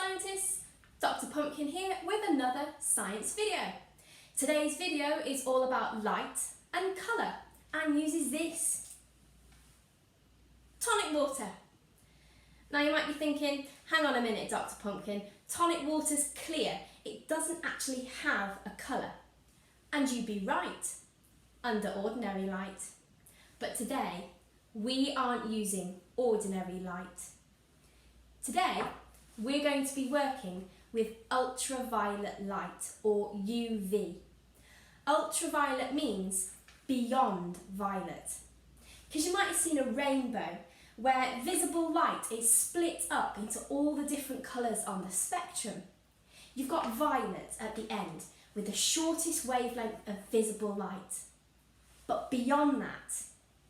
scientists, Dr. Pumpkin here with another science video. Today's video is all about light and colour and uses this tonic water. Now you might be thinking, hang on a minute Dr. Pumpkin, tonic water's clear, it doesn't actually have a colour. And you'd be right, under ordinary light. But today, we aren't using ordinary light. Today, we're going to be working with ultraviolet light, or UV. Ultraviolet means beyond violet. Because you might have seen a rainbow where visible light is split up into all the different colours on the spectrum. You've got violet at the end with the shortest wavelength of visible light. But beyond that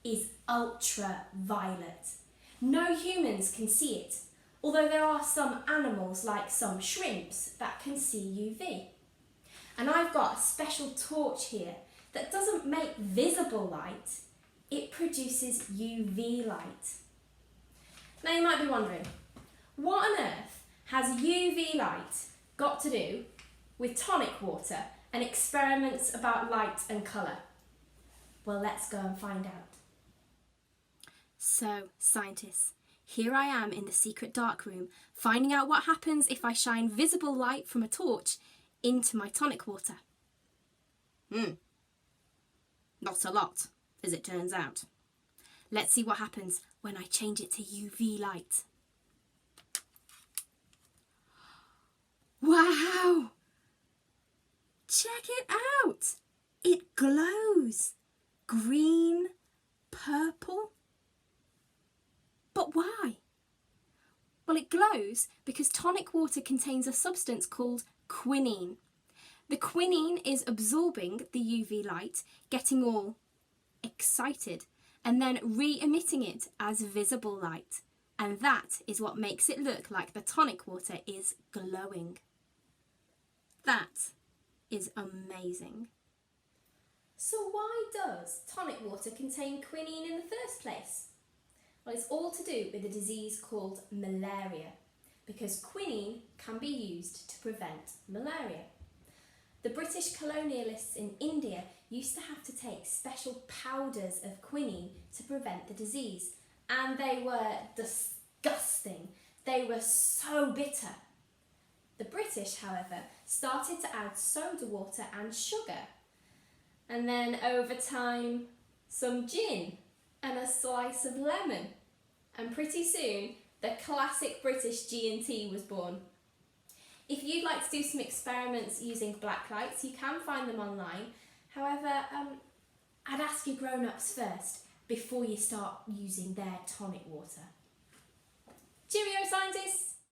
is ultraviolet. No humans can see it, although there are some animals like some shrimps that can see UV. And I've got a special torch here that doesn't make visible light, it produces UV light. Now you might be wondering, what on earth has UV light got to do with tonic water and experiments about light and colour? Well, let's go and find out. So, scientists, here I am in the secret dark room, finding out what happens if I shine visible light from a torch into my tonic water. Not a lot, as it turns out. Let's see what happens when I change it to UV light. Wow! Check it out! It glows! Green, purple. But why? Well, it glows because tonic water contains a substance called quinine. The quinine is absorbing the UV light, getting all excited, and then re-emitting it as visible light. And that is what makes it look like the tonic water is glowing. That is amazing. So why does tonic water contain quinine in the first place? Well, it's all to do with a disease called malaria, because quinine can be used to prevent malaria. The British colonialists in India used to have to take special powders of quinine to prevent the disease, and they were disgusting. They were so bitter. The British, however, started to add soda water and sugar, and then over time some gin and a slice of lemon, and pretty soon the classic British G&T was born. If you'd like to do some experiments using black lights, you can find them online. However, I'd ask your grown-ups first before you start using their tonic water. Cheerio, scientists!